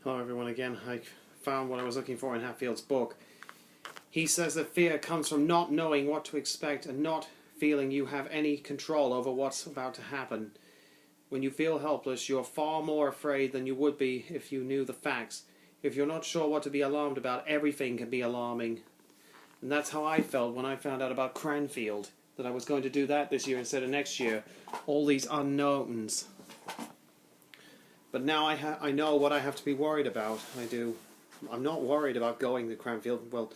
Hello everyone again. I found what I was looking for in Hatfield's book. He says that fear comes from not knowing what to expect and not feeling you have any control over what's about to happen. When you feel helpless, you're far more afraid than you would be if you knew the facts. If you're not sure what to be alarmed about, everything can be alarming. And that's how I felt when I found out about Cranfield, that I was going to do that this year instead of next year. All these unknowns. But now I know what I have to be worried about. I do. I'm not worried about going to Cranfield. Well,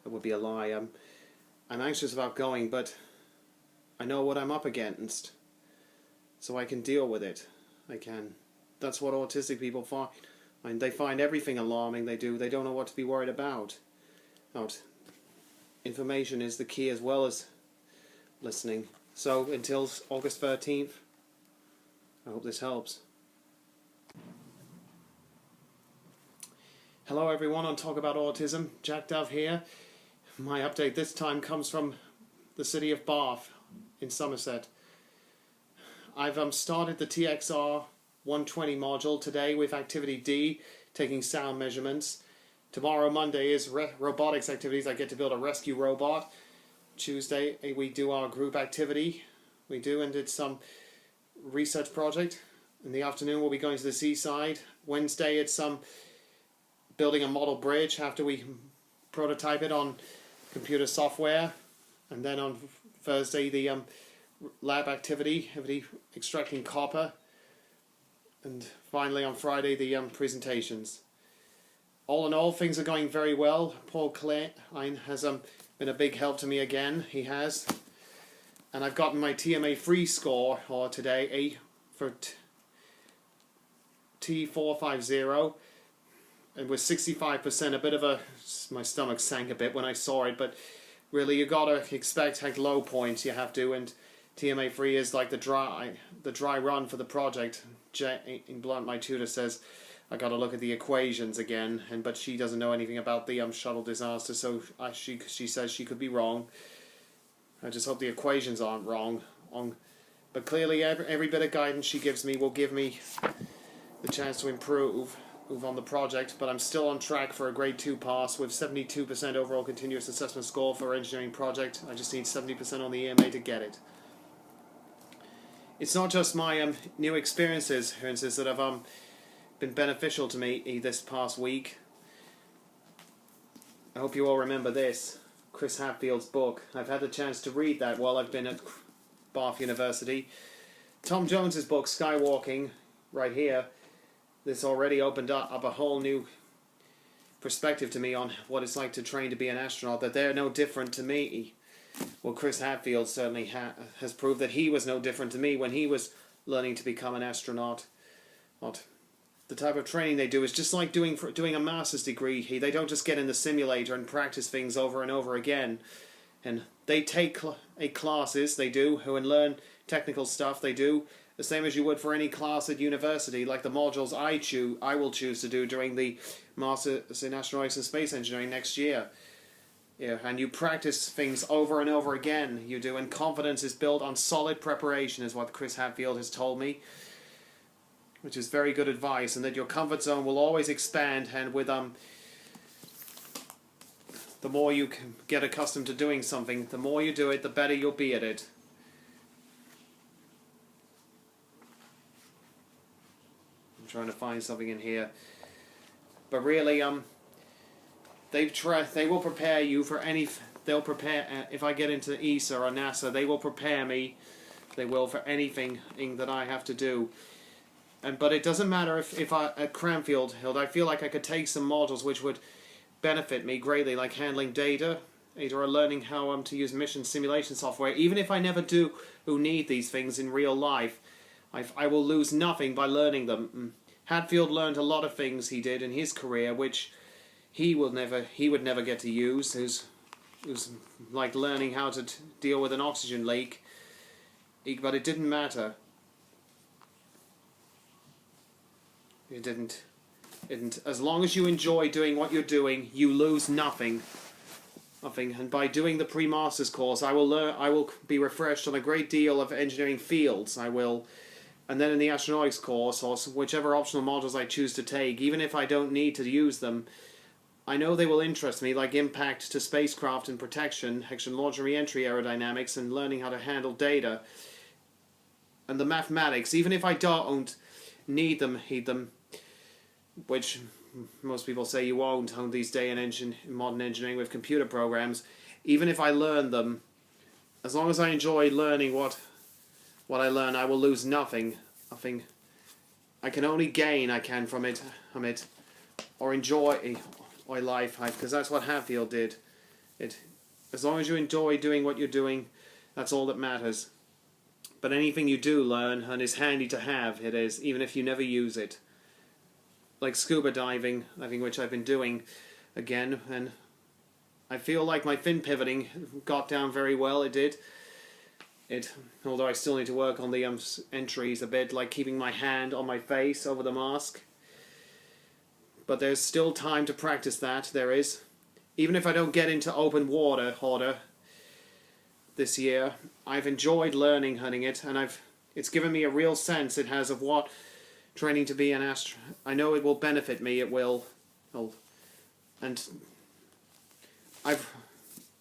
it would be a lie. I'm anxious about going, but I know what I'm up against. So I can deal with it. I can. That's what autistic people find. And they find everything alarming. They do. They don't know what to be worried about. Information is the key as well as listening. So until August 13th, I hope this helps. Hello everyone on Talk About Autism, Jack Dove here. My update this time comes from the city of Bath in Somerset. I've started the TXR 120 module today with activity D, taking sound measurements. Tomorrow, Monday, is robotics activities. I get to build a rescue robot. Tuesday we do our group activity. We do, and it's some research project. In the afternoon we'll be going to the seaside. Wednesday it's some building a model bridge after we prototype it on computer software, and then on Thursday the lab activity extracting copper, and finally on Friday the presentations. All in all, things are going very well. Paul Klein has been a big help to me again. He has, and I've gotten my TMA free score today for T450. And with 65%, my stomach sank a bit when I saw it, but really you gotta expect like low points. You have to, and TMA free is like the dry run for the project. In Blunt, my tutor, says I gotta look at the equations again, but she doesn't know anything about the shuttle disaster, so she says she could be wrong. I just hope the equations aren't wrong. But clearly every bit of guidance she gives me will give me the chance to improve on the project, but I'm still on track for a grade 2 pass with 72% overall continuous assessment score for engineering project. I just need 70% on the EMA to get it. It's not just my new experiences, for instance, that have been beneficial to me this past week. I hope you all remember this, Chris Hadfield's book. I've had the chance to read that while I've been at Bath University. Tom Jones's book, Skywalking, right here. This already opened up a whole new perspective to me on what it's like to train to be an astronaut, that they're no different to me. Well, Chris Hadfield certainly has proved that he was no different to me when he was learning to become an astronaut. The type of training they do is just like doing a master's degree. They don't just get in the simulator and practice things over and over again. And they take classes, they do, and learn technical stuff, they do, the same as you would for any class at university, like the modules I will choose to do during the Masters in Astronautics and Space Engineering next year. Yeah, and you practice things over and over again, you do, and confidence is built on solid preparation, is what Chris Hadfield has told me, which is very good advice, and that your comfort zone will always expand, and with the more you can get accustomed to doing something, the more you do it, the better you'll be at it. Trying to find something in here, but really they will prepare you for any. They'll prepare if I get into ESA or NASA, they will prepare me. They will for anything that I have to do. But it doesn't matter if at Cranfield, I feel like I could take some modules which would benefit me greatly, like handling data, or learning how to use mission simulation software. Even if I never do need these things in real life, I will lose nothing by learning them. Hadfield learned a lot of things he did in his career which he would never get to use. It was like learning how to deal with an oxygen leak, but it didn't matter. It didn't. As long as you enjoy doing what you're doing, you lose nothing. And by doing the pre-masters course, I will be refreshed on a great deal of engineering fields. I will And then in the astronautics course, or whichever optional modules I choose to take, even if I don't need to use them, I know they will interest me, like impact to spacecraft and protection, action launch and re-entry aerodynamics, and learning how to handle data. And the mathematics, even if I don't need them, heed them, which most people say you won't on these days in modern engineering with computer programs, even if I learn them, as long as I enjoy learning what I learn, I will lose nothing. I can only gain from it, or enjoy life, because that's what Hatfield did. As long as you enjoy doing what you're doing, that's all that matters. But anything you do learn, and is handy to have, it is, even if you never use it. Like scuba diving, which I've been doing again, and I feel like my fin pivoting got down very well. It did. Although I still need to work on the entries a bit, like keeping my hand on my face over the mask. But there's still time to practice that, there is. Even if I don't get into open water this year, I've enjoyed learning it, and it's given me a real sense it has of what training to be an astronaut. I know it will benefit me, it will. And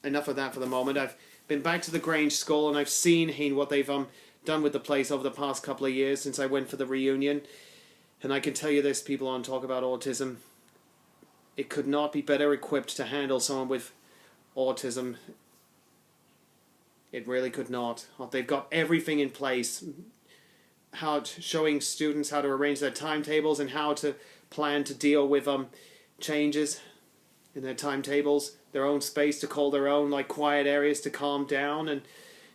enough of that for the moment. I've been back to the Grange School, and I've seen what they've done with the place over the past couple of years since I went for the reunion. And I can tell you this, people on talk about autism, it could not be better equipped to handle someone with autism. It really could not. They've got everything in place. Showing students how to arrange their timetables and how to plan to deal with changes in their timetables, their own space to call their own, like quiet areas to calm down, and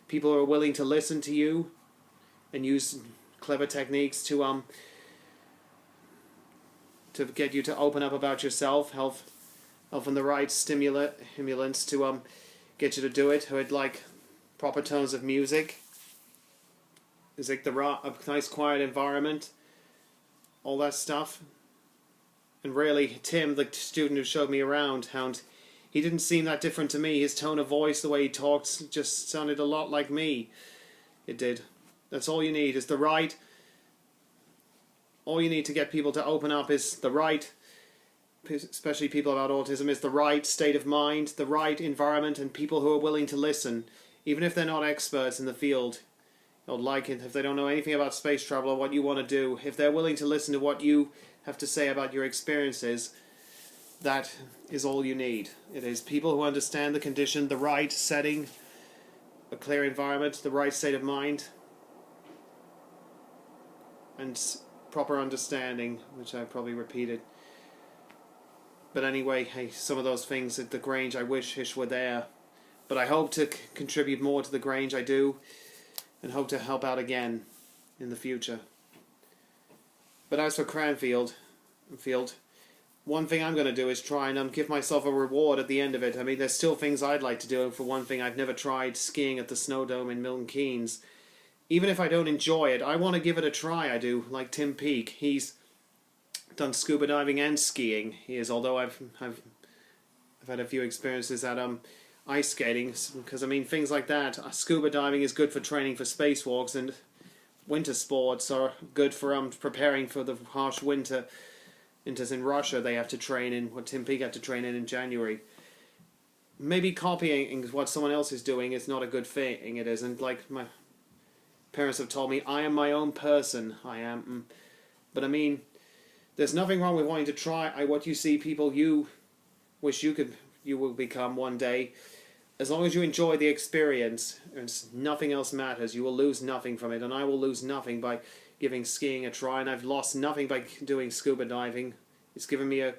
people who are willing to listen to you and use clever techniques to get you to open up about yourself, help from the right stimulants to get you to do it. With like proper tones of music, it's like a nice quiet environment, all that stuff. And really, Tim, the student who showed me around, he didn't seem that different to me. His tone of voice, the way he talked, just sounded a lot like me. It did. That's all you need, is the right... All you need to get people to open up is the right, especially people about autism, is the right state of mind, the right environment, and people who are willing to listen, even if they're not experts in the field. Like it, if they don't know anything about space travel or what you want to do, if they're willing to listen to what you have to say about your experiences, that is all you need. It is people who understand the condition, the right setting, a clear environment, the right state of mind, and proper understanding, which I probably repeated. But anyway, hey, some of those things at the Grange I wish were there. But I hope to contribute more to the Grange, I do, and hope to help out again in the future. But as for Cranfield, one thing I'm going to do is try and give myself a reward at the end of it. I mean, there's still things I'd like to do. And for one thing, I've never tried skiing at the Snow Dome in Milton Keynes. Even if I don't enjoy it, I want to give it a try, I do, like Tim Peake. He's done scuba diving and skiing. He is, although I've had a few experiences at ice skating, because I mean, things like that. Scuba diving is good for training for spacewalks, and winter sports are good for preparing for the harsh winters in Russia. They have to train in what Tim Peake had to train in January. Maybe copying what someone else is doing is not a good thing. It isn't. Like my parents have told me, I am my own person. I am. But I mean, there's nothing wrong with wanting to try what you see people you wish you will become one day. As long as you enjoy the experience, and nothing else matters, you will lose nothing from it, and I will lose nothing by giving skiing a try, and I've lost nothing by doing scuba diving. It's given me a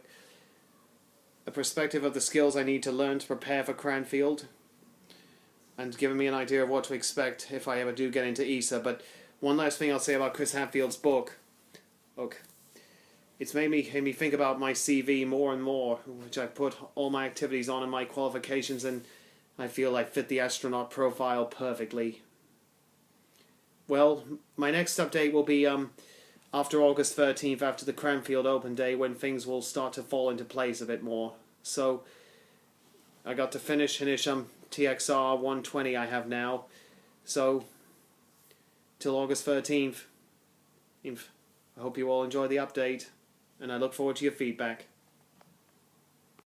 perspective of the skills I need to learn to prepare for Cranfield, and given me an idea of what to expect if I ever do get into ESA. But one last thing I'll say about Chris Hadfield's book. Look, it's made me think about my CV more and more, which I put all my activities on and my qualifications, and I feel I fit the astronaut profile perfectly. Well, my next update will be after August 13th, after the Cranfield Open Day, when things will start to fall into place a bit more. So I got to finish TXR 120 I have now. So till August 13th, I hope you all enjoy the update, and I look forward to your feedback.